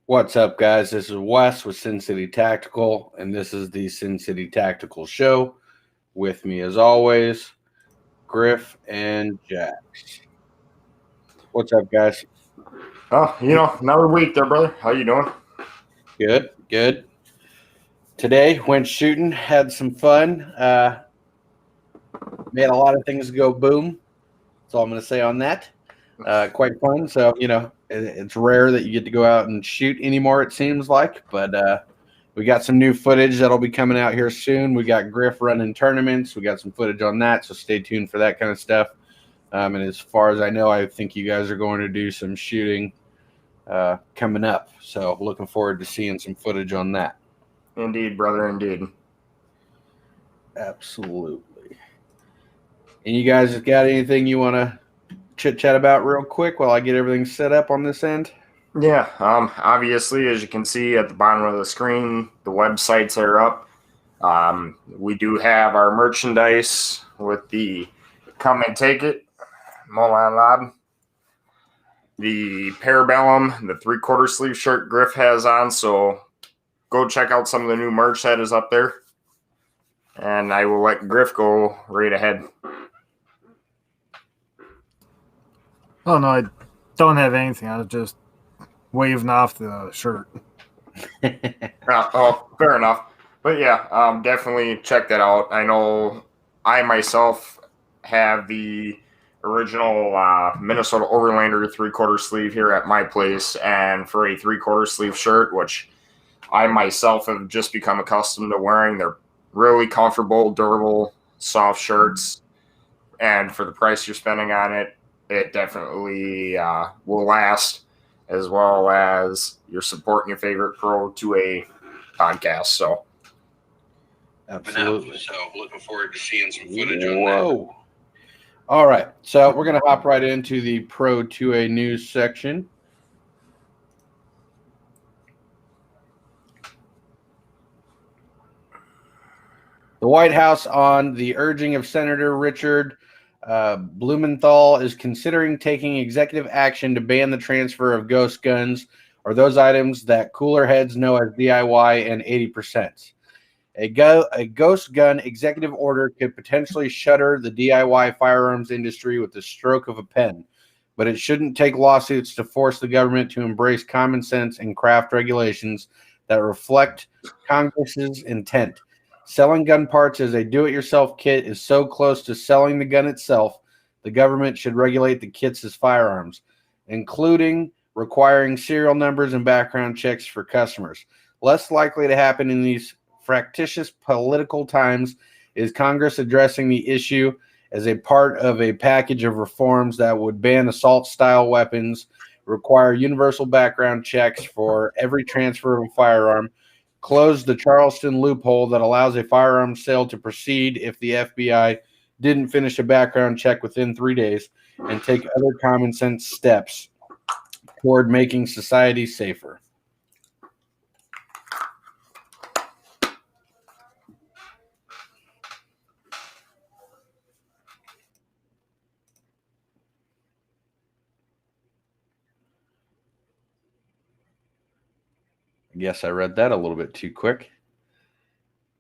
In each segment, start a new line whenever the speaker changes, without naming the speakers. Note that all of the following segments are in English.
What's up, guys? This is Wes with Sincity Tactical, and this is the Sincity Tactical Show. With me, as always, Griff and Jax. What's up, guys?
Another week there, brother. How you doing?
Good, good. Today, went shooting, had some fun. Made a lot of things go boom. That's all I'm going to say on that. Quite fun. So, it's rare that you get to go out and shoot anymore, it seems like. But we got some new footage that'll be coming out here soon. We got Griff running tournaments. We got some footage on that, so stay tuned for that kind of stuff. And as far as I know, I think you guys are going to do some shooting coming up. So looking forward to seeing some footage on that.
Indeed, brother, indeed.
Absolutely. And you guys got anything you want to chit-chat about real quick while I get everything set up on this end?
Yeah, obviously, as you can see at the bottom of the screen, the websites are up. We do have our merchandise with the Come and Take It, Molan Lab, the Parabellum, the 3/4 sleeve shirt Griff has on, so go check out some of the new merch that is up there. And I will let Griff go right ahead.
Oh, no, I don't have anything. I was just waving off the shirt.
Fair enough. But yeah, definitely check that out. I know I myself have the original Minnesota Overlander 3/4 sleeve here at my place, and for a 3/4 sleeve shirt, which I myself have just become accustomed to wearing, they're really comfortable, durable, soft shirts, and for the price you're spending on it, it definitely will last, as well as you're supporting your favorite Pro 2A podcast. So,
absolutely. So, looking forward to seeing some footage on that. All right. So, we're going to hop right into the Pro 2A news section. The White House, on the urging of Senator Richard Blumenthal, is considering taking executive action to ban the transfer of ghost guns, or those items that cooler heads know as DIY and 80%. A ghost gun executive order could potentially shutter the DIY firearms industry with the stroke of a pen, but it shouldn't take lawsuits to force the government to embrace common sense and craft regulations that reflect Congress's intent. Selling gun parts as a do-it-yourself kit is so close to selling the gun itself, the government should regulate the kits as firearms, including requiring serial numbers and background checks for customers. Less likely to happen in these fractious political times is Congress addressing the issue as a part of a package of reforms that would ban assault-style weapons, require universal background checks for every transfer of a firearm, close the Charleston loophole that allows a firearm sale to proceed if the FBI didn't finish a background check within 3 days, and take other common sense steps toward making society safer. I guess I read that a little bit too quick.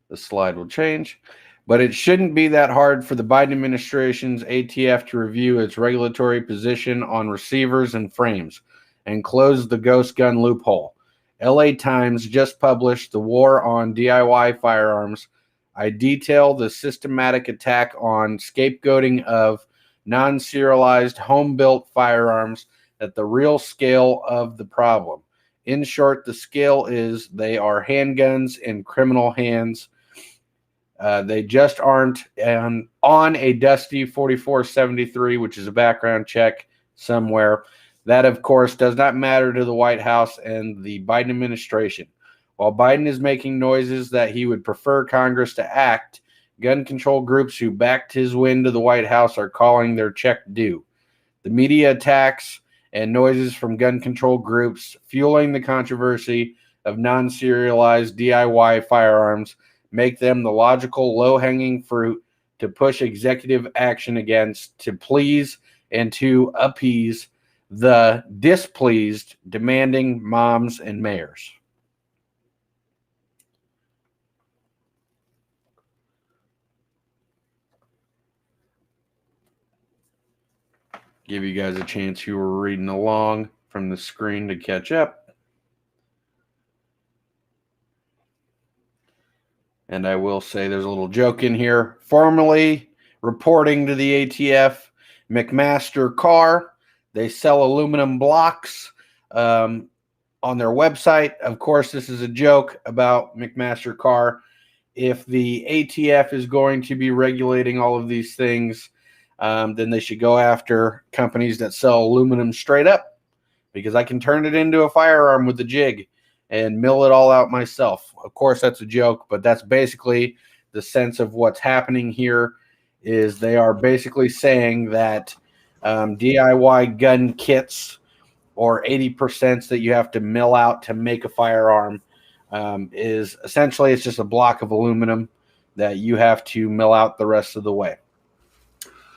The slide will change. But it shouldn't be that hard for the Biden administration's ATF to review its regulatory position on receivers and frames and close the ghost gun loophole. LA Times just published The War on DIY Firearms. I detail the systematic attack on scapegoating of non-serialized home-built firearms at the real scale of the problem. In short, the scale is they are handguns in criminal hands. They just aren't on a dusty 4473, which is a background check somewhere. That, of course, does not matter to the White House and the Biden administration. While Biden is making noises that he would prefer Congress to act, gun control groups who backed his win to the White House are calling their check due. The media attacks and noises from gun control groups fueling the controversy of non-serialized DIY firearms make them the logical low-hanging fruit to push executive action against, to please and to appease the displeased, demanding moms and mayors. Give you guys a chance who were reading along from the screen to catch up. And I will say there's a little joke in here. Formerly reporting to the ATF, McMaster Car. They sell aluminum blocks on their website. Of course, this is a joke about McMaster Car. If the ATF is going to be regulating all of these things, then they should go after companies that sell aluminum straight up, because I can turn it into a firearm with the jig and mill it all out myself. Of course, that's a joke, but that's basically the sense of what's happening here. Is they are basically saying that DIY gun kits or 80% that you have to mill out to make a firearm is essentially, it's just a block of aluminum that you have to mill out the rest of the way.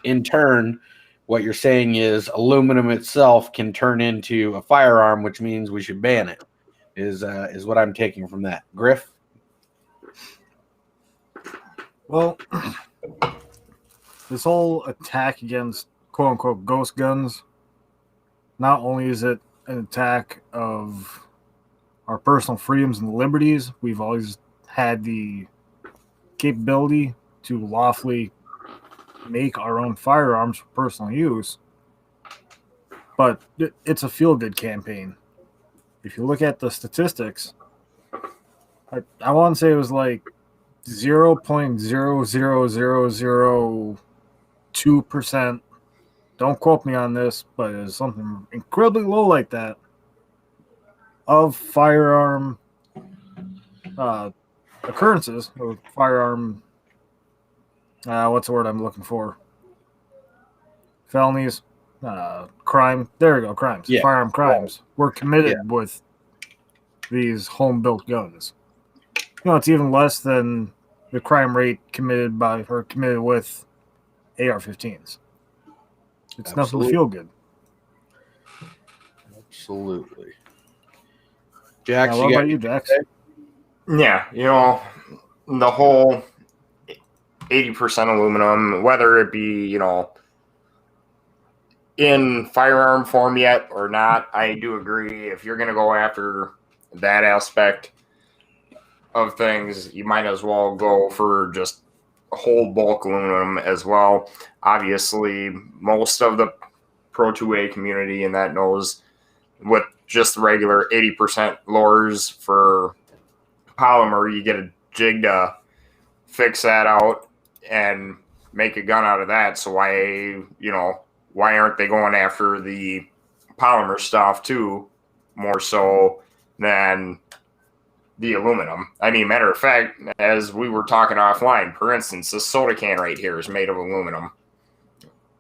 In turn, what you're saying is aluminum itself can turn into a firearm, which means we should ban it, is what I'm taking from that. Griff?
Well, this whole attack against quote-unquote ghost guns, not only is it an attack of our personal freedoms and liberties, we've always had the capability to lawfully make our own firearms for personal use, but it's a feel-good campaign. If you look at the statistics, I want to say it was like 0.00002%. Don't quote me on this, but it's something incredibly low like that of firearm occurrences, or firearm, what's the word I'm looking for? Felonies, crime. There we go, crimes. Yeah. Firearm crimes were committed with these home-built guns. It's even less than the crime rate committed with AR-15s. It's nothing to feel good.
Absolutely. Jax,
what about you, Jax?
Yeah, the whole 80% aluminum, whether it be, in firearm form yet or not, I do agree. If you're going to go after that aspect of things, you might as well go for just whole bulk aluminum as well. Obviously, most of the Pro 2A community and that knows with just the regular 80% lures for polymer, you get a jig to fix that out and make a gun out of that. So why aren't they going after the polymer stuff too, more so than the aluminum? I mean, matter of fact, as we were talking offline, for instance, this soda can right here is made of aluminum.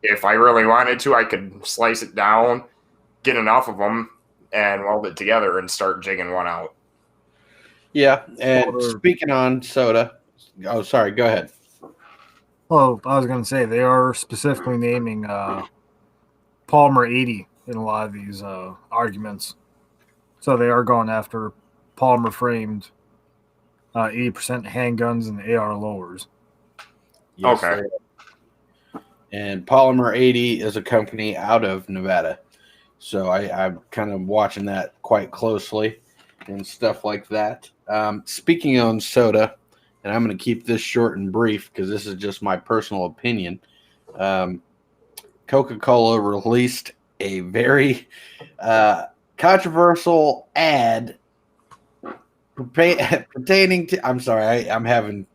If I really wanted to, I could slice it down, get enough of them, and weld it together and start jigging one out.
Yeah, and speaking on soda, oh, sorry, go ahead.
Well, I was going to say, they are specifically naming polymer 80 in a lot of these arguments. So they are going after polymer framed 80% handguns and AR lowers.
Yes, okay.
And Polymer 80 is a company out of Nevada. So I'm kind of watching that quite closely and stuff like that. Speaking on soda, and I'm going to keep this short and brief because this is just my personal opinion. Coca-Cola released a very controversial ad pertaining to, I'm sorry, I'm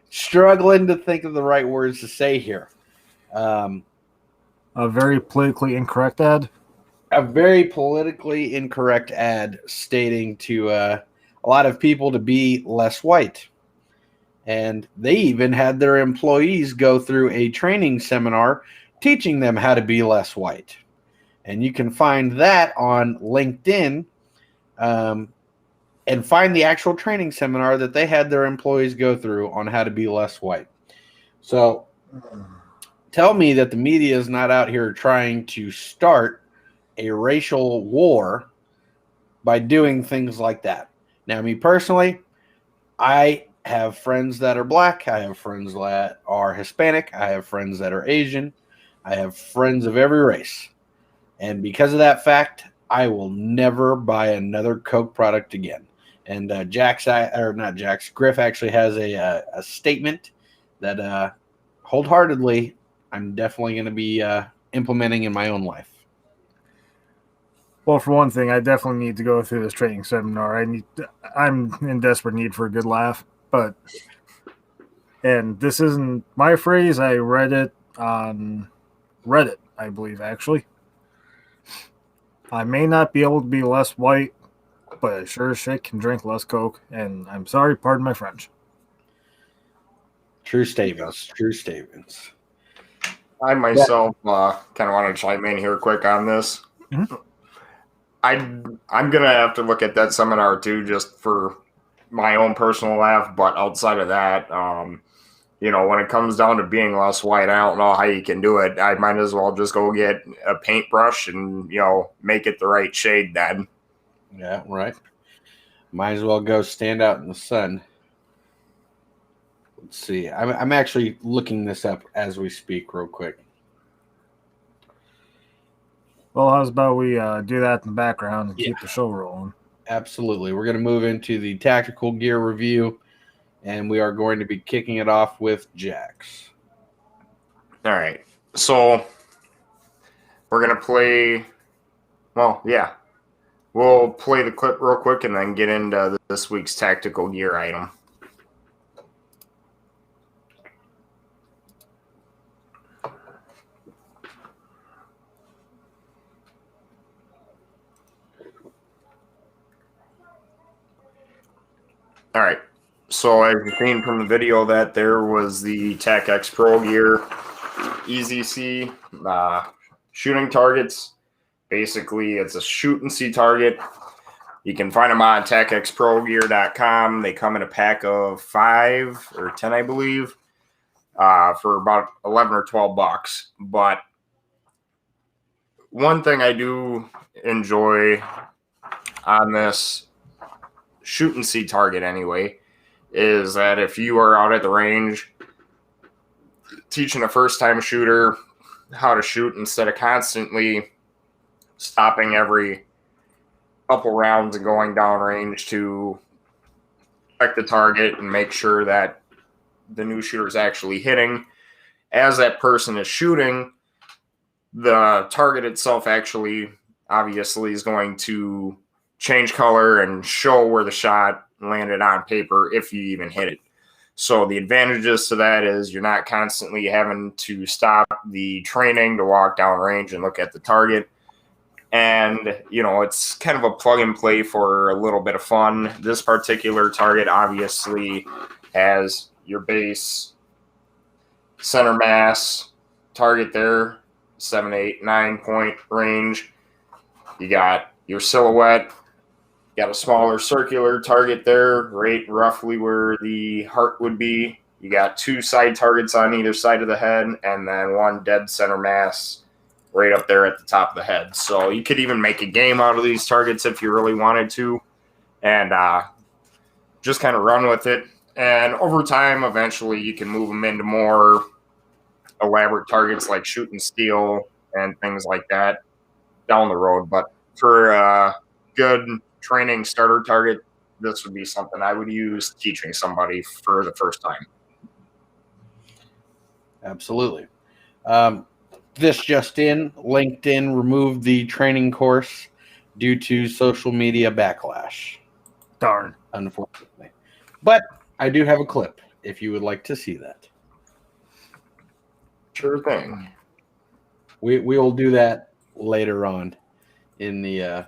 struggling to think of the right words to say here.
A very politically incorrect ad?
A very politically incorrect ad stating to a lot of people to be less white. And they even had their employees go through a training seminar teaching them how to be less white. And you can find that on LinkedIn and find the actual training seminar that they had their employees go through on how to be less white. So tell me that the media is not out here trying to start a racial war by doing things like that. Now, me personally, I have friends that are black. I have friends that are Hispanic. I have friends that are Asian. I have friends of every race. And because of that fact, I will never buy another Coke product again. And Griff actually has a statement that wholeheartedly I'm definitely going to be implementing in my own life.
Well, for one thing, I definitely need to go through this training seminar. I'm in desperate need for a good laugh. And this isn't my phrase. I read it on Reddit, I believe, actually. I may not be able to be less white, but I sure as shit can drink less Coke. And I'm sorry, pardon my French.
True statements. True statements.
I myself kind of want to chime in here quick on this.
Mm-hmm.
I'm gonna have to look at that seminar too, just for my own personal laugh. But outside of that, when it comes down to being less white, I don't know how you can do it. I might as well just go get a paintbrush and make it the right shade then.
Yeah, right. Might as well go stand out in the sun. Let's see. I'm actually looking this up as we speak, real quick.
Well, how's about we do that in the background and keep the show rolling?
Absolutely. We're going to move into the tactical gear review, and we are going to be kicking it off with Jax.
All right. So we're going to play. Well, yeah. We'll play the clip real quick and then get into this week's tactical gear item. All right, so as you've seen from the video that there was the Tacx Pro Gear Easy C shooting targets. Basically, it's a shoot and see target. You can find them on TacxProGear.com. They come in a pack of 5 or 10, I believe, for about 11 or 12 bucks. But one thing I do enjoy on this shoot and see target anyway is that if you are out at the range teaching a first-time shooter how to shoot instead of constantly stopping every couple rounds and going down range to check the target and make sure that the new shooter is actually hitting, as that person is shooting, the target itself actually obviously is going to change color and show where the shot landed on paper if you even hit it. So the advantages to that is you're not constantly having to stop the training to walk down range and look at the target. And, it's kind of a plug and play for a little bit of fun. This particular target obviously has your base center mass target there, 7, 8, 9 point range. You got your silhouette. Got a smaller circular target there, right roughly where the heart would be. You got 2 side targets on either side of the head, and then 1 dead center mass right up there at the top of the head. So you could even make a game out of these targets if you really wanted to, and just kind of run with it. And over time, eventually, you can move them into more elaborate targets like shoot and steal and things like that down the road. But for a good training starter target, this would be something I would use teaching somebody for the first time.
Absolutely. This just in, LinkedIn removed the training course due to social media backlash.
Darn.
Unfortunately. But I do have a clip if you would like to see that.
Sure thing.
We will do that later on in the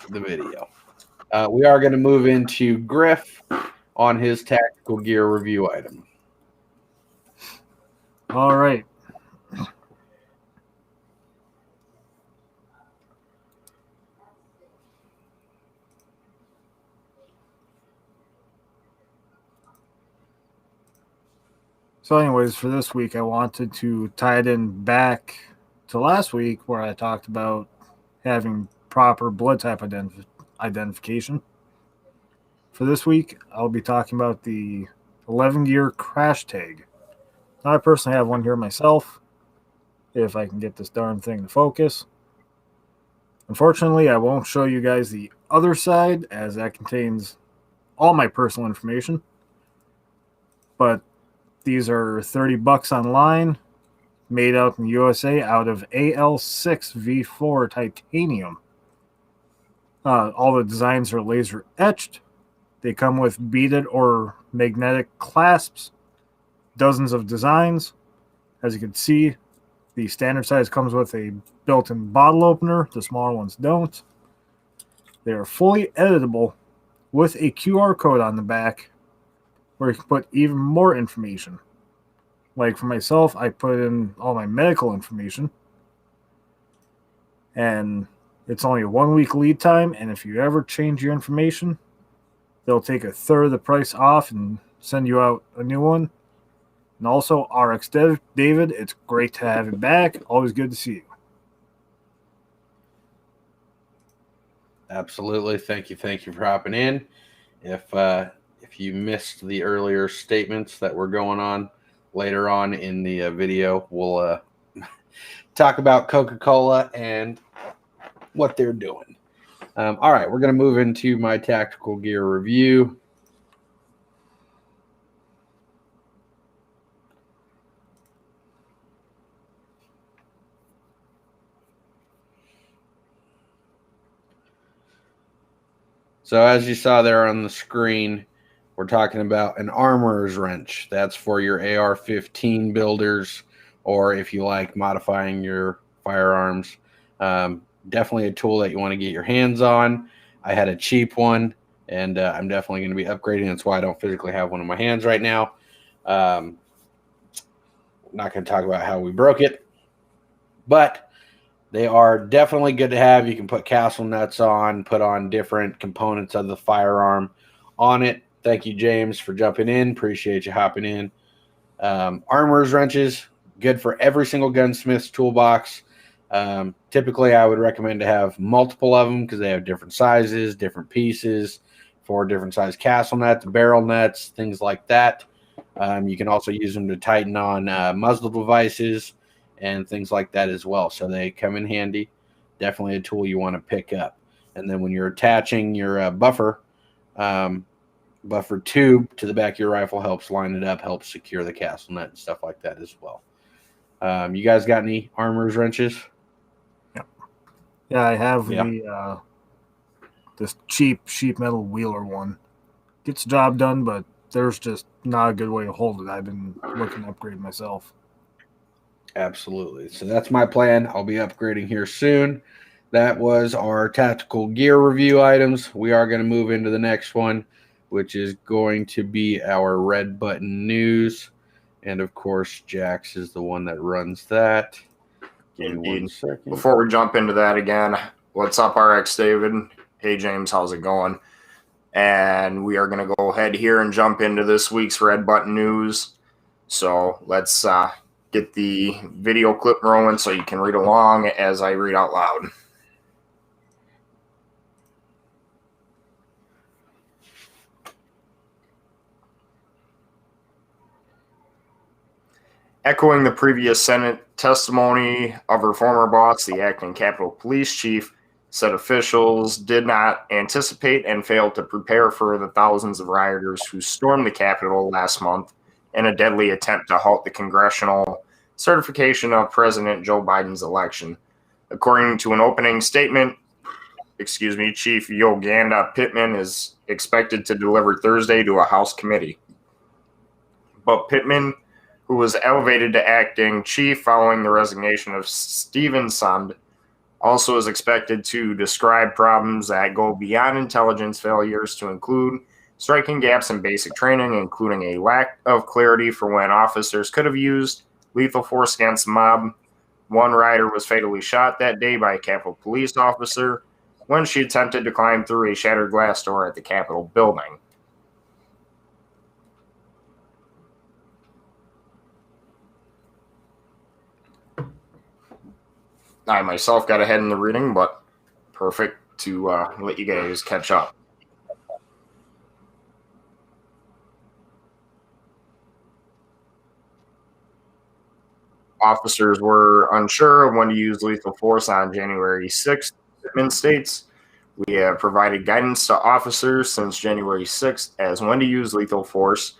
video. We are going to move into Griff on his tactical gear review item.
All right. So anyways, for this week, I wanted to tie it in back to last week where I talked about having proper blood type identification. For this week, I'll be talking about the 11 Gear crash tag. Now, I personally have one here myself, if I can get this darn thing to focus. Unfortunately, I won't show you guys the other side, as that contains all my personal information. But these are $30 online, made out in the USA out of AL6V4 titanium. All the designs are laser etched. They come with beaded or magnetic clasps, dozens of designs. As you can see, the standard size comes with a built-in bottle opener. The smaller ones don't. They are fully editable with a QR code on the back where you can put even more information. Like for myself, I put in all my medical information. And it's only a 1 week lead time. And if you ever change your information, they'll take a third of the price off and send you out a new one. And also, RX David, it's great to have you back. Always good to see you.
Absolutely. Thank you for hopping in. If you missed the earlier statements that were going on later on in the video, we'll talk about Coca-Cola and what they're doing. All right, we're going to move into my tactical gear review. So as you saw there on the screen, we're talking about an armorer's wrench. That's for your AR-15 builders, or if you like modifying your firearms. Definitely a tool that you want to get your hands on. I had a cheap one, and I'm definitely going to be upgrading. That's why I don't physically have one in my hands right now. Not going to talk about how we broke it, but they are definitely good to have. You can put castle nuts on, put on different components of the firearm on it. Thank you, James, for jumping in. Appreciate you hopping in. Armorer's wrenches, good for every single gunsmith's toolbox. Typically, I would recommend to have multiple of them because they have different sizes, different pieces for different size castle nuts, barrel nuts, things like that. You can also use them to tighten on muzzle devices and things like that as well. So they come in handy. Definitely a tool you want to pick up. And then when you're attaching your buffer tube to the back of your rifle, helps line it up, helps secure the castle nut and stuff like that as well. You guys got any armorer's wrenches?
Yeah, I have this cheap sheet metal wheeler one. Gets the job done, but there's just not a good way to hold it. I've been looking to upgrade myself.
Absolutely. So that's my plan. I'll be upgrading here soon. That was our tactical gear review items. We are going to move into the next one, which is going to be our red button news. And of course, Jax is the one that runs that. Give me 1 second.
Before we jump into that again, what's up, RX David? Hey, James, how's it going? And we are going to go ahead here and jump into this week's red button news. So let's get the video clip rolling so you can read along as I read out loud. Echoing the previous Senate testimony of her former boss, the acting Capitol Police Chief, said officials did not anticipate and failed to prepare for the thousands of rioters who stormed the Capitol last month in a deadly attempt to halt the congressional certification of President Joe Biden's election. According to an opening statement, Chief Yoganda Pittman is expected to deliver Thursday to a House committee. But Pittman, who was elevated to acting chief following the resignation of Stephen Sund, also is expected to describe problems that go beyond intelligence failures to include striking gaps in basic training, including a lack of clarity for when officers could have used lethal force against the mob. One rider was fatally shot that day by a Capitol police officer when she attempted to climb through a shattered glass door at the Capitol building. I myself got ahead in the reading, but perfect to let you guys catch up. Officers were unsure of when to use lethal force on January 6th, Pittman states. We have provided guidance to officers since January 6th as when to use lethal force,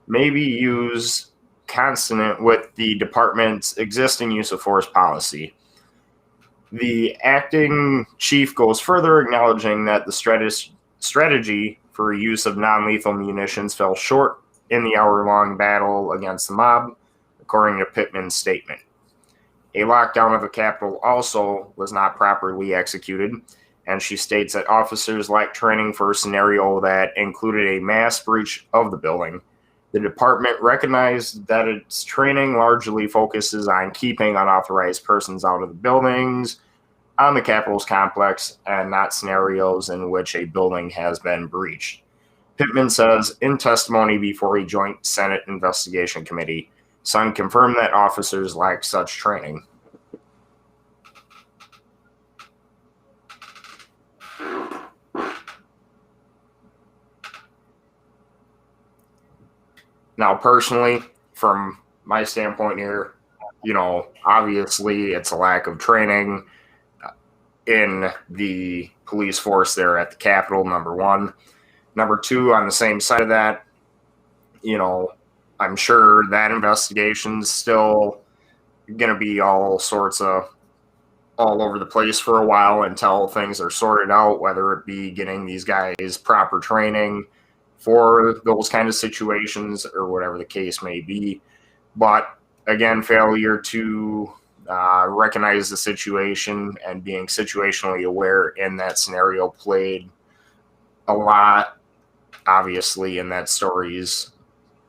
maybe use consonant with the department's existing use of force policy. The acting chief goes further, acknowledging that the strategy for use of non-lethal munitions fell short in the hour-long battle against the mob, according to Pittman's statement. A lockdown of the Capitol also was not properly executed, and she states that officers lacked training for a scenario that included a mass breach of the building. The department recognized that its training largely focuses on keeping unauthorized persons out of the buildings on the Capitol's complex and not scenarios in which a building has been breached. Pittman says in testimony before a joint Senate investigation committee, Sun confirmed that officers lack such training. Now, personally, from my standpoint here, obviously it's a lack of training in the police force there at the Capitol, number one. Number two, on the same side of that, I'm sure that investigation's still going to be all over the place for a while until things are sorted out, whether it be getting these guys proper training for those kind of situations or whatever the case may be. But again, failure to recognize the situation and being situationally aware in that scenario played a lot, obviously, in that story's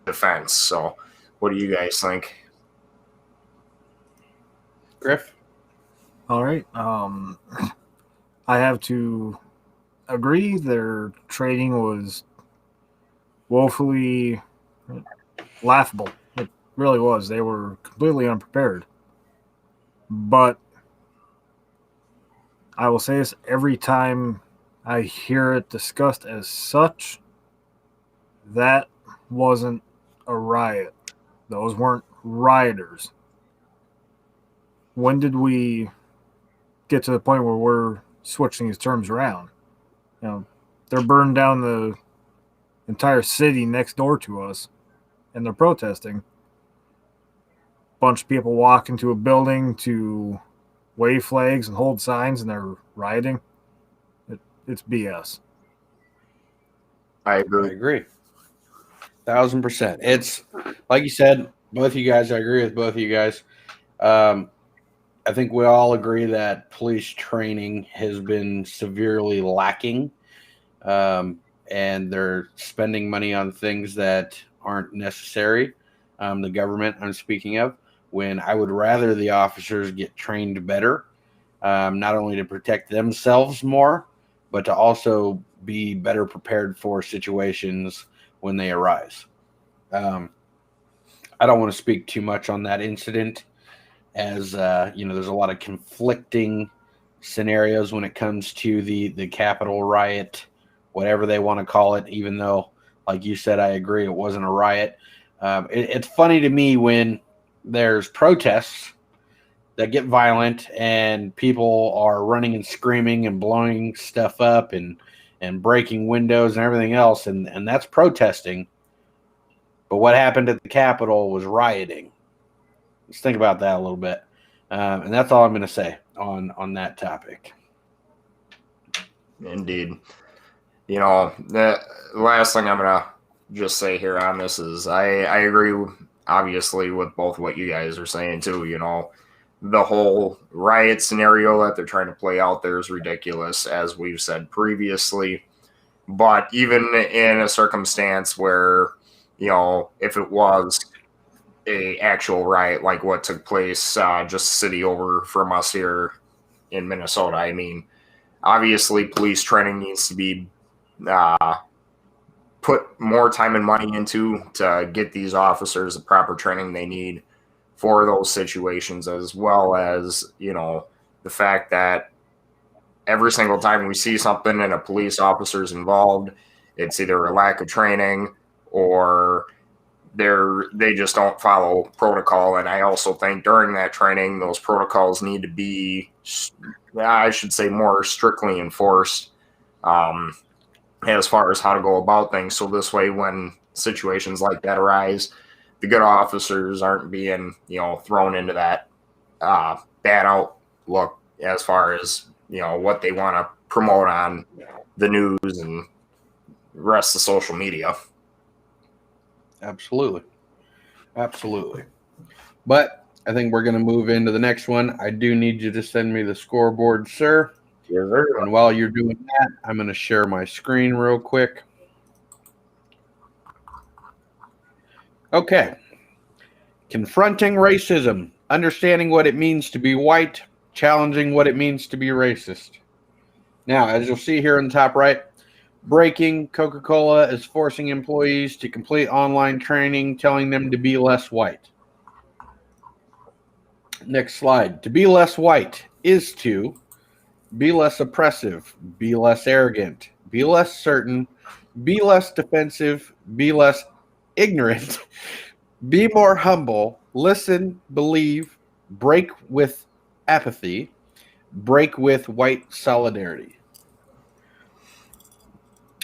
defense. So what do you guys think?
Griff?
All right. I have to agree their training was woefully laughable. It really was. They were completely unprepared. But I will say this, every time I hear it discussed as such, that wasn't a riot. Those weren't rioters. When did we get to the point where we're switching these terms around? They're burning down the entire city next door to us, and they're protesting. Bunch of people walk into a building to wave flags and hold signs, and they're rioting. It's BS.
I agree.
1,000%. It's like you said, both of you guys. I agree with both of you guys. I think we all agree that police training has been severely lacking, and they're spending money on things that aren't necessary. The government I'm speaking of, when I would rather the officers get trained better, not only to protect themselves more, but to also be better prepared for situations when they arise. I don't want to speak too much on that incident, as there's a lot of conflicting scenarios when it comes to the Capitol riot, whatever they want to call it, even though, like you said, I agree it wasn't a riot. It's funny to me when there's protests that get violent and people are running and screaming and blowing stuff up and breaking windows and everything else, and that's protesting. But what happened at the Capitol was rioting. Let's think about that a little bit. And that's all I'm going to say on that topic.
Indeed. The last thing I'm going to just say here on this is I agree, obviously, with both what you guys are saying, too. The whole riot scenario that they're trying to play out there is ridiculous, as we've said previously. But even in a circumstance where, if it was a actual riot like what took place just a city over from us here in Minnesota, I mean, obviously police training needs to be put more time and money into to get these officers the proper training they need for those situations, as well as, the fact that every single time we see something and a police officer's involved, it's either a lack of training or they just don't follow protocol. And I also think during that training, those protocols need to be, I should say, more strictly enforced as far as how to go about things. So this way, when situations like that arise, the good officers aren't being, thrown into that bad outlook as far as, what they want to promote on the news and rest of social media.
Absolutely. But I think we're going to move into the next one. I do need you to send me the scoreboard, sir.
Yes, sir.
And while you're doing that, I'm going to share my screen real quick. Okay. Confronting racism, understanding what it means to be white, challenging what it means to be racist. Now, as you'll see here in the top right, breaking, Coca-Cola is forcing employees to complete online training, telling them to be less white. Next slide. To be less white is to be less oppressive, be less arrogant, be less certain, be less defensive, be less ignorant, be more humble, listen, believe, break with apathy, break with white solidarity.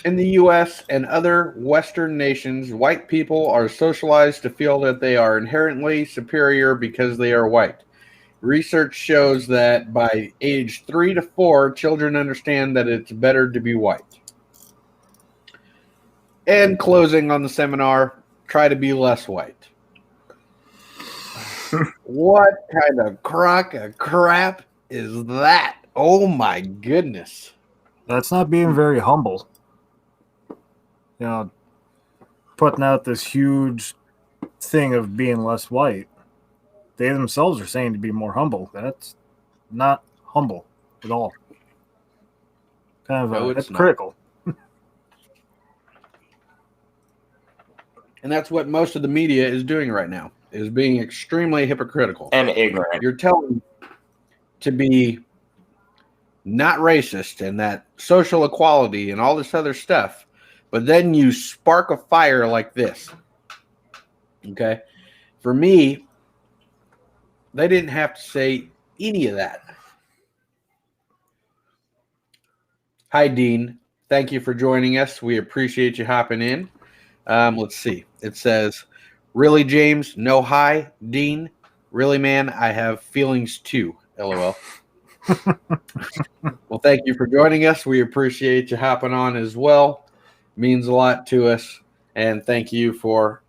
In the U.S. and other Western nations, white people are socialized to feel that they are inherently superior because they are white. Research shows that by age 3 to 4, children understand that it's better to be white. And closing on the seminar, try to be less white. What kind of crock of crap is that? Oh my goodness.
That's not being very humble. Putting out this huge thing of being less white. They themselves are saying to be more humble. That's not humble at all. Kind of that's critical.
And that's what most of the media is doing right now, is being extremely hypocritical.
And ignorant.
You're telling to be not racist and that social equality and all this other stuff, but then you spark a fire like this. Okay? For me, they didn't have to say any of that. Hi, Dean. Thank you for joining us. We appreciate you hopping in. Let's see. It says, really, James? No hi, Dean? Really, man? I have feelings too. LOL. Well, thank you for joining us. We appreciate you hopping on as well. Means a lot to us. And thank you for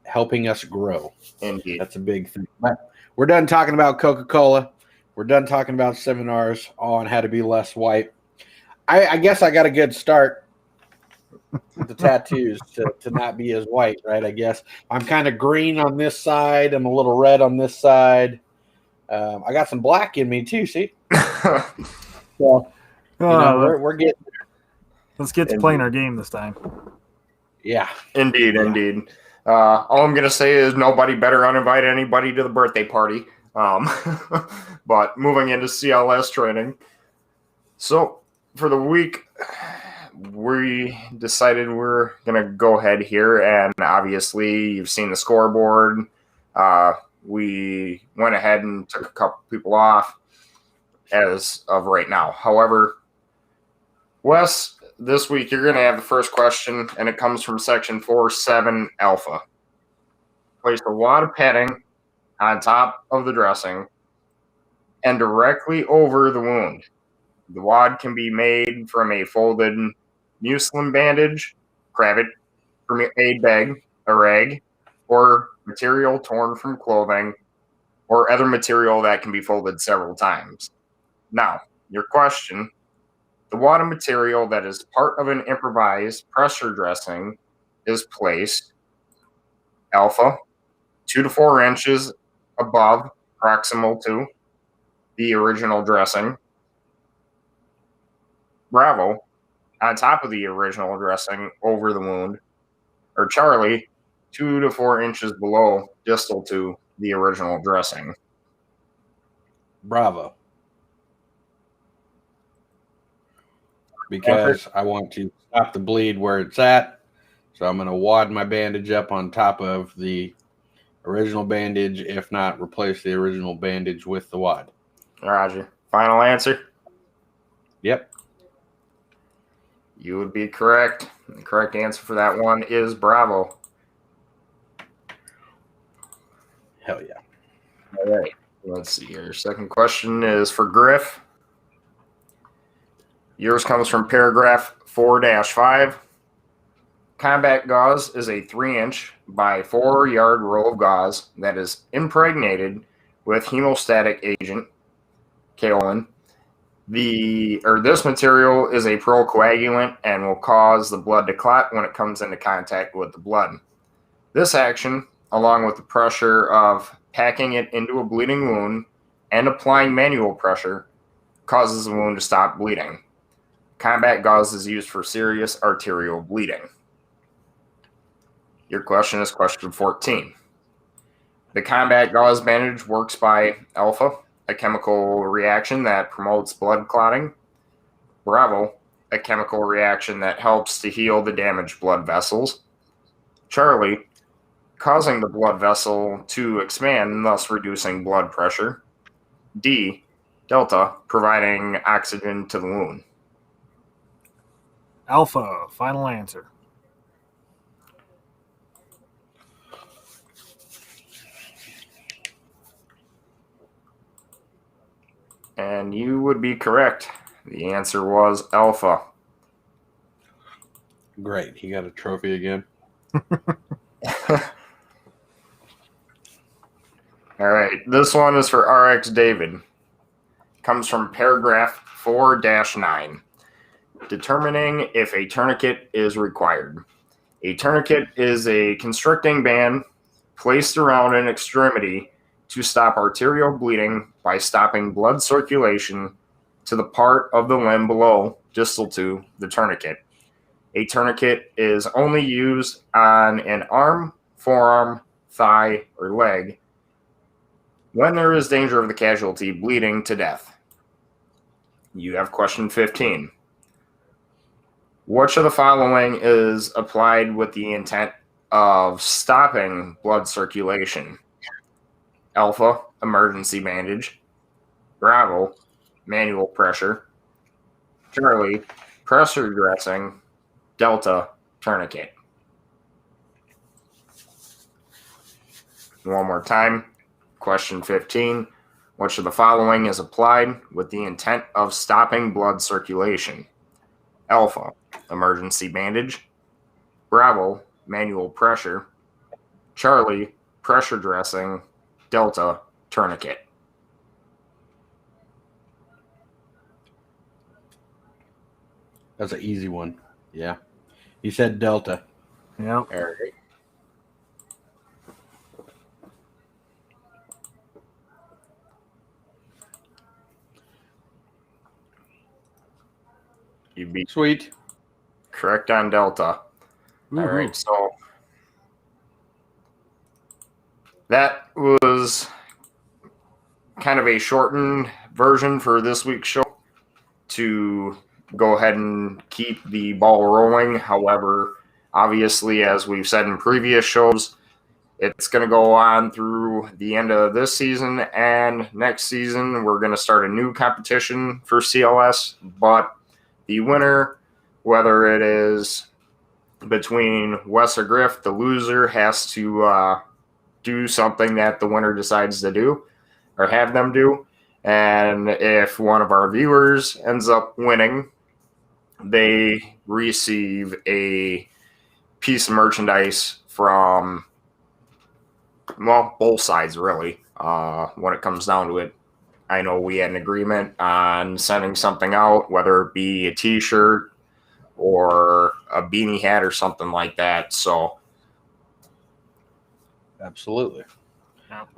helping us grow.
Indeed.
That's a big thing. But we're done talking about Coca-Cola. We're done talking about seminars on how to be less white. I guess I got a good start with the tattoos to not be as white, right? I guess I'm kind of green on this side. I'm a little red on this side. I got some black in me too. See, so we're getting there.
Let's get to playing our game this time.
Yeah,
indeed. All I'm gonna say is nobody better uninvite anybody to the birthday party. But moving into CLS training, so for the week, we decided we're going to go ahead here, and obviously you've seen the scoreboard. We went ahead and took a couple people off as of right now. However, Wes, this week you're going to have the first question, and it comes from section 4.7 alpha. Place a wad of padding on top of the dressing and directly over the wound. The wad can be made from a folded muslin bandage, cravat from an aid bag, a rag, or material torn from clothing, or other material that can be folded several times. Now, your question, the wad of material that is part of an improvised pressure dressing is placed alpha 2 to 4 inches above, proximal to the original dressing. Bravo, on top of the original dressing over the wound, or Charlie, 2 to 4 inches below, distal to the original dressing.
Bravo. because I want to stop the bleed where it's at. So I'm going to wad my bandage up on top of the original bandage. If not, replace the original bandage with the wad.
Roger. Final answer?
Yep.
You would be correct. The correct answer for that one is Bravo.
Hell yeah.
All right. Let's see here. Second question is for Griff. Yours comes from paragraph 4-5. Combat gauze is a 3-inch by 4-yard roll of gauze that is impregnated with hemostatic agent, kaolin. This material is a procoagulant and will cause the blood to clot when it comes into contact with the blood. This action, along with the pressure of packing it into a bleeding wound and applying manual pressure, causes the wound to stop bleeding. Combat gauze is used for serious arterial bleeding. Your question is question 14. The combat gauze bandage works by alpha, a chemical reaction that promotes blood clotting. Bravo, a chemical reaction that helps to heal the damaged blood vessels. Charlie, causing the blood vessel to expand, thus reducing blood pressure. D, Delta, providing oxygen to the wound.
Alpha, final answer.
And you would be correct. The answer was Alpha.
Great. He got a trophy again.
All right. This one is for RX David. Comes from paragraph 4-9. Determining if a tourniquet is required. A tourniquet is a constricting band placed around an extremity to stop arterial bleeding by stopping blood circulation to the part of the limb below, distal to the tourniquet. A tourniquet is only used on an arm, forearm, thigh, or leg when there is danger of the casualty bleeding to death. You have question 15. Which of the following is applied with the intent of stopping blood circulation? Alpha, emergency bandage. Bravo, manual pressure. Charlie, pressure dressing. Delta, tourniquet. One more time. Question 15. Which of the following is applied with the intent of stopping blood circulation? Alpha, emergency bandage. Bravo, manual pressure. Charlie, pressure dressing. Delta, tourniquet.
That's an easy one. Yeah. He said Delta.
Yep.
All right. You'd be
Sweet.
correct on Delta.
Woo-hoo.
All right, so that was kind of a shortened version for this week's show to go ahead and keep the ball rolling. However, obviously, as we've said in previous shows, it's going to go on through the end of this season, and next season we're going to start a new competition for CLS, but the winner, whether it is between Wes or Griff, the loser has to do something that the winner decides to do or have them do. And if one of our viewers ends up winning, they receive a piece of merchandise from, well, both sides, really, when it comes down to it. I know we had an agreement on sending something out, whether it be a T-shirt or a beanie hat or something like that. So,
Absolutely.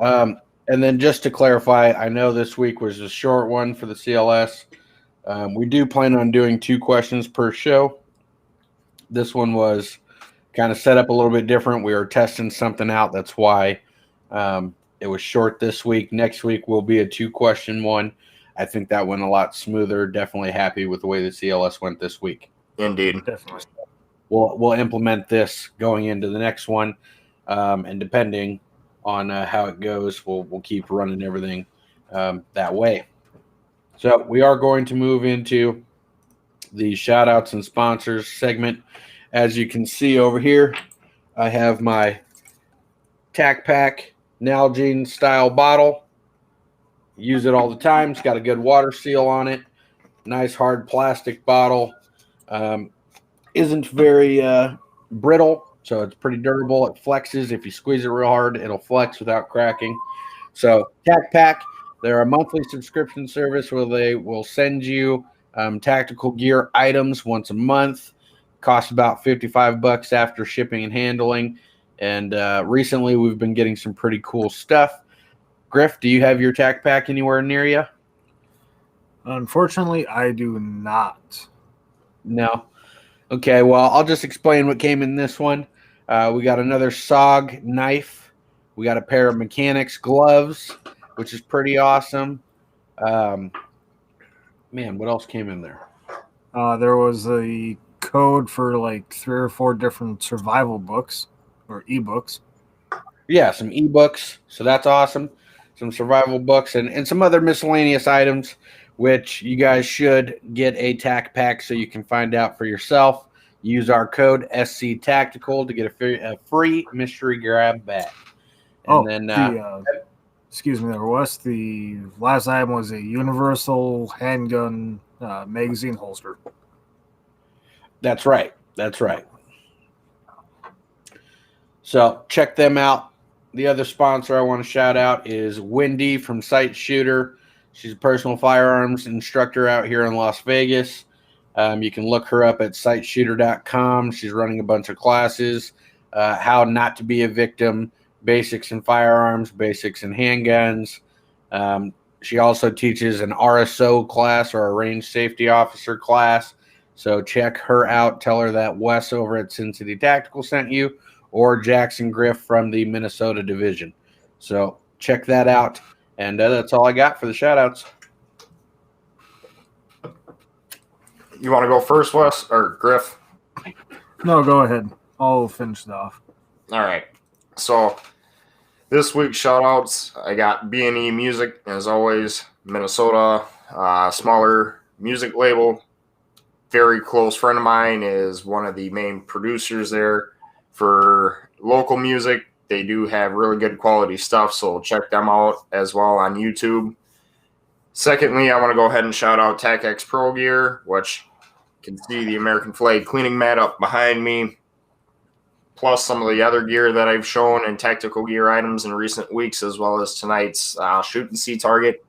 And then just to clarify, I know this week was a short one for the CLS. We do plan on doing 2 questions per show. This one was kind of set up a little bit different. We were testing something out. That's why it was short this week. Next week will be a 2-question one. I think that went a lot smoother. Definitely happy with the way the CLS went this week.
Indeed.
Definitely.
We'll implement this going into the next one, and depending on how it goes, we'll keep running everything that way. So we are going to move into the shout outs and sponsors segment. As you can see over here, I have my Tac Pack Nalgene style bottle. Use it all the time. It's got a good water seal on it. Nice hard plastic bottle. Isn't very brittle, so it's pretty durable. It flexes. If you squeeze it real hard, it'll flex without cracking. So Tac Pack, they're a monthly subscription service where they will send you tactical gear items once a month. Costs about $55 after shipping and handling. And recently we've been getting some pretty cool stuff. Griff, do you have your Tac Pack anywhere near you?
Unfortunately, I do not.
No. Okay, well, I'll just explain what came in this one. We got another SOG knife. We got a pair of mechanics gloves, which is pretty awesome. Man, what else came in there?
There was a code for like 3 or 4 different survival books or ebooks.
Yeah, some ebooks. So that's awesome. Some survival books and some other miscellaneous items, which you guys should get a Tac Pack so you can find out for yourself. Use our code SC Tactical to get a free mystery grab bag. And
excuse me there, Wes. The last item was a universal handgun magazine holster.
That's right. That's right. So check them out. The other sponsor I want to shout out is Wendy from Sight Shooter. She's a personal firearms instructor out here in Las Vegas. You can look her up at sightshooter.com. She's running a bunch of classes, how not to be a victim, basics in firearms, basics in handguns. She also teaches an RSO class or a range safety officer class. So check her out. Tell her that Wes over at Sincity Tactical sent you, or Jackson Griff from the Minnesota division. So check that out. And that's all I got for the shout-outs.
You want to go first, Wes, or Griff?
No, go ahead. I'll finish it off.
All right. So this week's shout-outs, I got B&E Music, as always, Minnesota, smaller music label. Very close friend of mine is one of the main producers there for local music. They do have really good quality stuff, so check them out as well on YouTube. Secondly, I want to go ahead and shout out Tacx Pro Gear, which you can see the American flag cleaning mat up behind me, plus some of the other gear that I've shown and tactical gear items in recent weeks, as well as tonight's shoot and see target.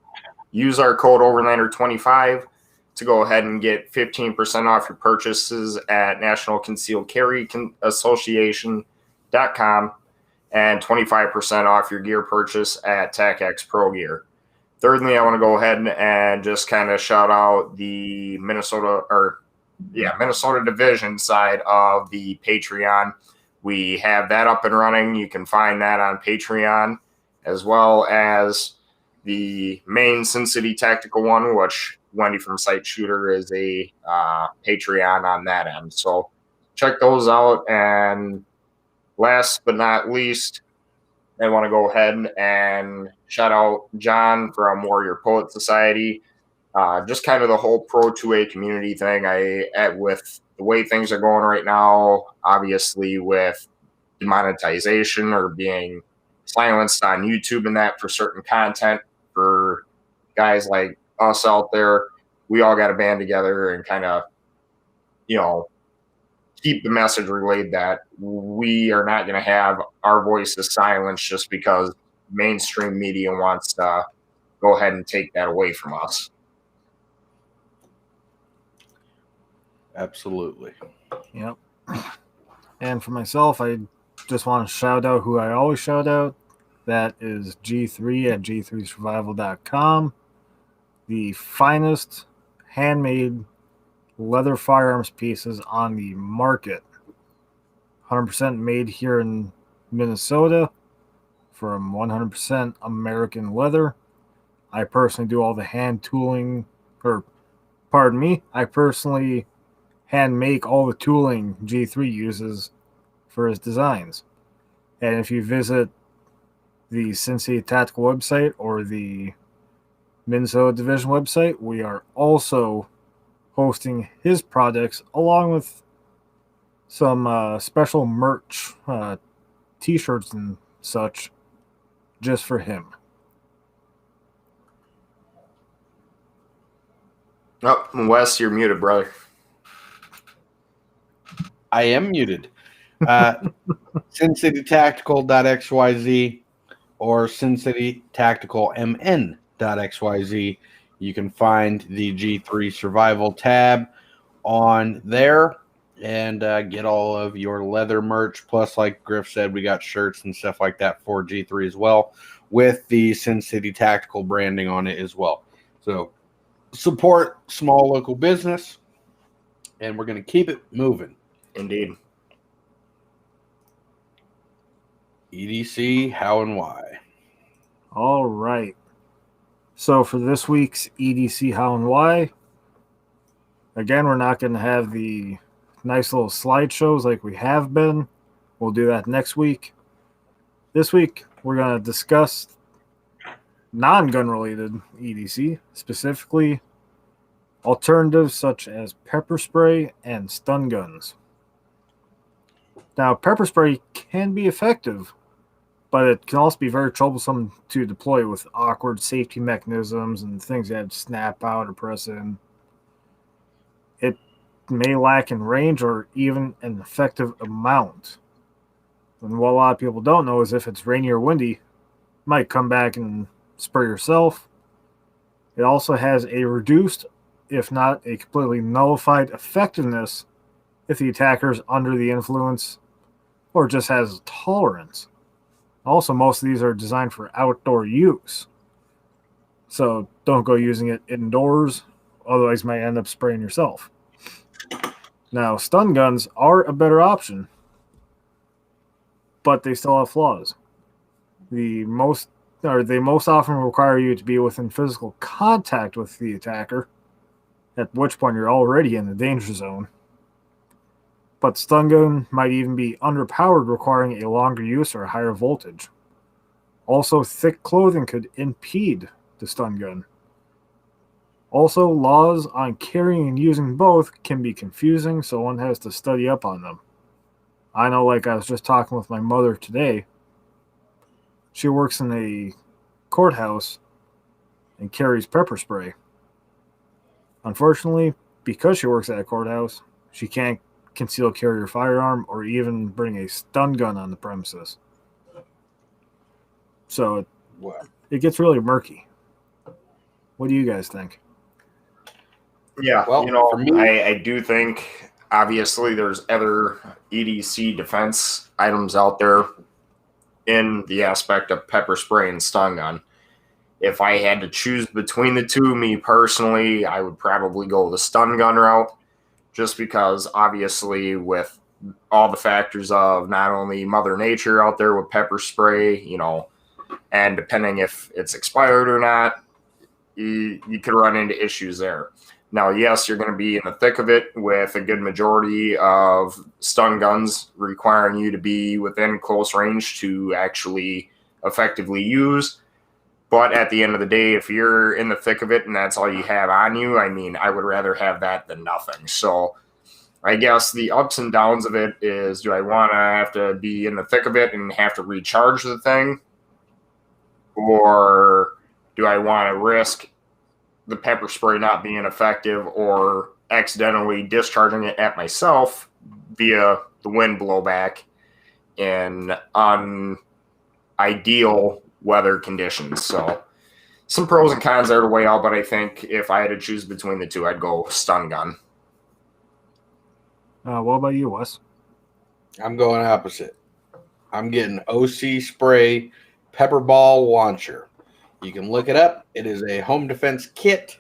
Use our code Overlander25 to go ahead and get 15% off your purchases at National Concealed Carry Association.com and 25% off your gear purchase at Tacx Pro Gear. Thirdly, I want to go ahead and just kind of shout out the Minnesota division side of the Patreon. We have that up and running. You can find that on Patreon, as well as the main Sincity Tactical one, which Wendy from Sight Shooter is a Patreon on that end. So check those out. And last but not least, I want to go ahead and shout out John from Warrior Poet Society. Just kind of the whole Pro 2A community thing. With the way things are going right now, obviously with demonetization or being silenced on YouTube and that for certain content, for guys like us out there, we all got to band together and kind of, keep the message relayed that we are not going to have our voices silenced just because mainstream media wants to go ahead and take that away from us.
Absolutely.
Yep. And for myself, I just want to shout out who I always shout out. That is G3 at g3survival.com. The finest handmade leather firearms pieces on the market. 100% made here in Minnesota from 100% American leather. I personally do all the hand tooling, or pardon me, I personally hand make all the tooling G3 uses for his designs. And if you visit the Sincity Tactical website or the Minnesota Division website, we are also hosting his projects along with some special merch, t-shirts and such, just for him.
Oh, Wes, you're muted, brother.
I am muted. SincityTactical.xyz or SincityTacticalMN.xyz. You can find the G3 Survival tab on there and get all of your leather merch. Plus, like Griff said, we got shirts and stuff like that for G3 as well, with the Sin City Tactical branding on it as well. So support small local business, and we're going to keep it moving.
Indeed.
EDC, how and why.
All right. So for this week's EDC How and Why, again, we're not going to have the nice little slideshows like we have been. We'll do that next week. This week, we're going to discuss non-gun related EDC, specifically alternatives such as pepper spray and stun guns. Now, pepper spray can be effective, but it can also be very troublesome to deploy with awkward safety mechanisms and things that have to snap out or press in. It may lack in range or even an effective amount. And what a lot of people don't know is if it's rainy or windy, you might come back and spray yourself. It also has a reduced, if not a completely nullified effectiveness if the attacker is under the influence or just has tolerance. Also, most of these are designed for outdoor use. So don't go using it indoors, otherwise you might end up spraying yourself. Now, stun guns are a better option, but they still have flaws. They most often require you to be within physical contact with the attacker, at which point you're already in the danger zone. But stun gun might even be underpowered, requiring a longer use or a higher voltage. Also, thick clothing could impede the stun gun. Also, laws on carrying and using both can be confusing, so one has to study up on them. I know, like I was just talking with my mother today. She works in a courthouse and carries pepper spray. Unfortunately, because she works at a courthouse, she can't conceal carry her firearm or even bring a stun gun on the premises. So it gets really murky. What do you guys think?
Yeah,
Well, for me,
I do think obviously there's other EDC defense items out there in the aspect of pepper spray and stun gun. If I had to choose between the two, me personally, I would probably go the stun gun route, just because obviously with all the factors of not only Mother Nature out there with pepper spray, and depending if it's expired or not, you could run into issues there. Now, yes, you're going to be in the thick of it with a good majority of stun guns requiring you to be within close range to actually effectively use. But at the end of the day, if you're in the thick of it and that's all you have on you, I mean, I would rather have that than nothing. So I guess the ups and downs of it is, do I want to have to be in the thick of it and have to recharge the thing? Or do I want to risk the pepper spray not being effective or accidentally discharging it at myself via the wind blowback in unideal weather conditions? So some pros and cons there to weigh out, but I think if I had to choose between the two, I'd go stun gun.
What about you, Wes?
I'm going opposite. I'm getting OC spray pepper ball launcher. You can look it up. It is a home defense kit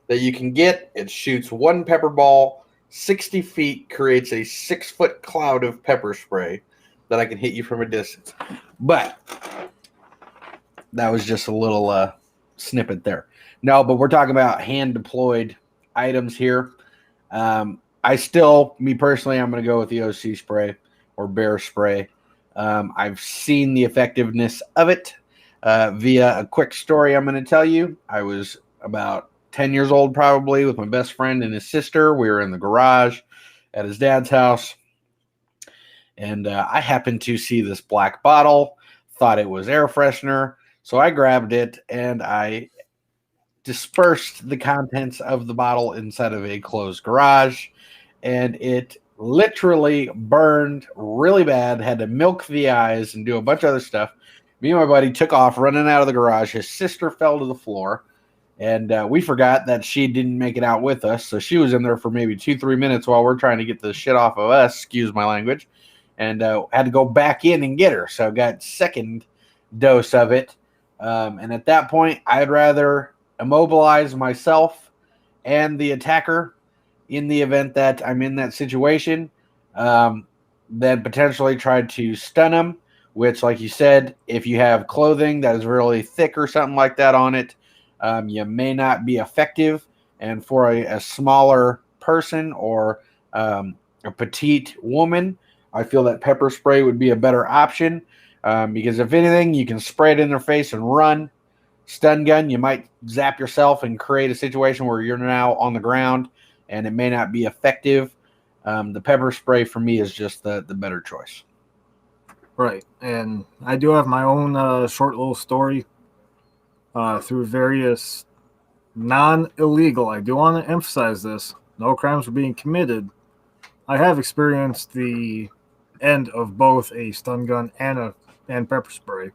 that you can get. It shoots one pepper ball 60 feet, creates a 6-foot cloud of pepper spray that I can hit you from a distance. But that was just a little snippet there. No, but we're talking about hand deployed items here. Me personally, I'm going to go with the OC spray or bear spray. I've seen the effectiveness of it via a quick story I'm going to tell you. I was about 10 years old probably with my best friend and his sister. We were in the garage at his dad's house. And I happened to see this black bottle, thought it was air freshener. So I grabbed it and I dispersed the contents of the bottle inside of a closed garage. And it literally burned really bad, had to milk the eyes and do a bunch of other stuff. Me and my buddy took off running out of the garage. His sister fell to the floor. And we forgot that she didn't make it out with us. So she was in there for maybe 2-3 minutes while we're trying to get the shit off of us, excuse my language. And had to go back in and get her. So I got second dose of it. And at that point, I'd rather immobilize myself and the attacker in the event that I'm in that situation than potentially try to stun them, which, like you said, if you have clothing that is really thick or something like that on it, you may not be effective. And for a smaller person or a petite woman, I feel that pepper spray would be a better option because if anything, you can spray it in their face and run. Stun gun, you might zap yourself and create a situation where you're now on the ground and it may not be effective. The pepper spray for me is just the better choice.
Right. And I do have my own short little story through various non-illegal. I do want to emphasize this. No crimes were being committed. I have experienced the end of both a stun gun and pepper spray.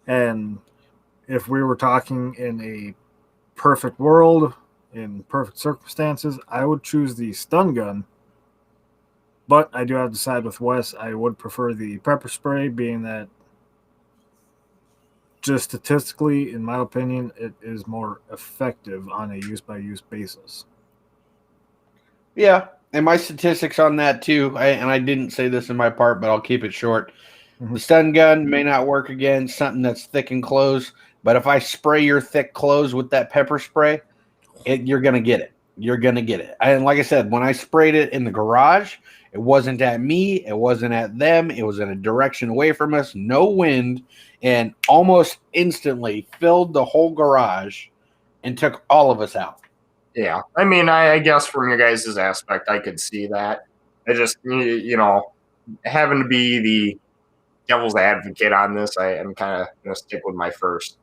And if we were talking in a perfect world, in perfect circumstances, I would choose the stun gun. But I do have to side with Wes. I would prefer the pepper spray, being that just statistically, in my opinion, it is more effective on a use-by-use basis.
Yeah, and my statistics on that too, and I didn't say this in my part, but I'll keep it short. Mm-hmm. The stun gun may not work against something that's thick and close, but if I spray your thick clothes with that pepper spray, you're going to get it. You're going to get it. And like I said, when I sprayed it in the garage, it wasn't at me. It wasn't at them. It was in a direction away from us, no wind, and almost instantly filled the whole garage and took all of us out.
Yeah. I mean, I guess from your guys' aspect, I could see that. I just, having to be the devil's advocate on this, I'm kind of going to stick with my first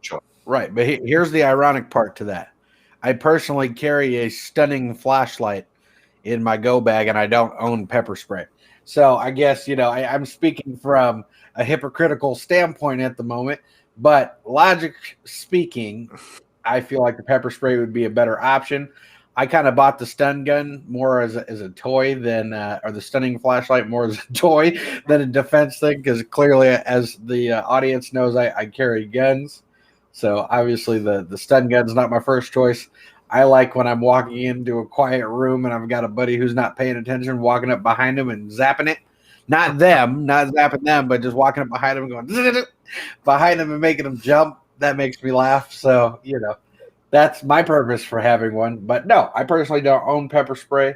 choice.
Right. But here's the ironic part to that. I personally carry a stunning flashlight in my go bag, and I don't own pepper spray. So I guess, I'm speaking from a hypocritical standpoint at the moment, but logic speaking, I feel like the pepper spray would be a better option. I kind of bought the stun gun more as a toy than, or the stunning flashlight more as a toy than a defense thing, because clearly, as the audience knows, I carry guns. So obviously the stun gun's not my first choice. I like when I'm walking into a quiet room and I've got a buddy who's not paying attention, walking up behind him and zapping it. Not zapping them, but just walking up behind him and going behind him and making them jump. That makes me laugh. So, that's my purpose for having one. But no, I personally don't own pepper spray.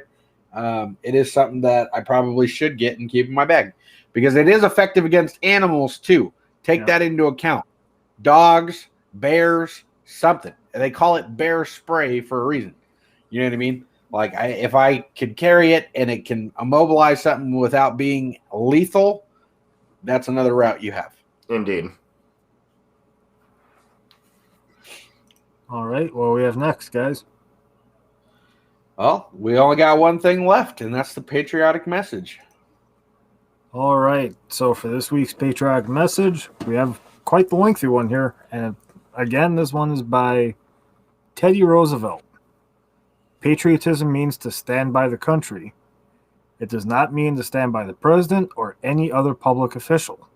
It is something that I probably should get and keep in my bag because it is effective against animals too. Take that into account. Dogs, bears, something. They call it bear spray for a reason. You know what I mean? Like if I could carry it and it can immobilize something without being lethal, that's another route you have.
Indeed.
All right. What we have next, guys?
Well, we only got one thing left, and that's the patriotic message.
All right. So for this week's patriotic message, we have quite the lengthy one here. And again, this one is by Teddy Roosevelt. Patriotism means to stand by the country. It does not mean to stand by the president or any other public official,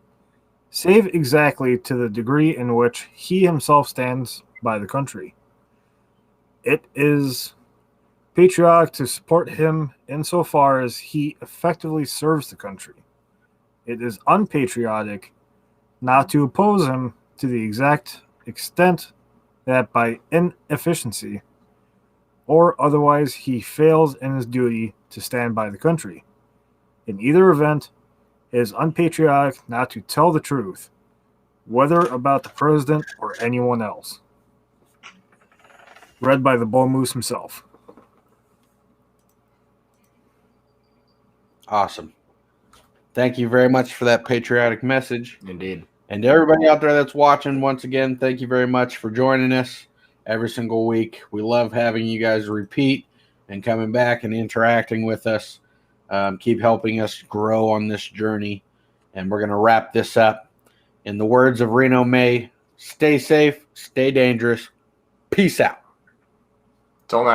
save exactly to the degree in which he himself stands by the country. It is patriotic to support him insofar as he effectively serves the country. It is unpatriotic not to oppose him to the exact extent that by inefficiency or otherwise he fails in his duty to stand by the country. In either event, it is unpatriotic not to tell the truth, whether about the president or anyone else. Read by the Bull Moose himself.
Awesome. Thank you very much for that patriotic message.
Indeed.
And to everybody out there that's watching, once again, thank you very much for joining us every single week. We love having you guys repeat and coming back and interacting with us. Keep helping us grow on this journey. And we're going to wrap this up. In the words of Reno May, stay safe, stay dangerous. Peace out.
Till next.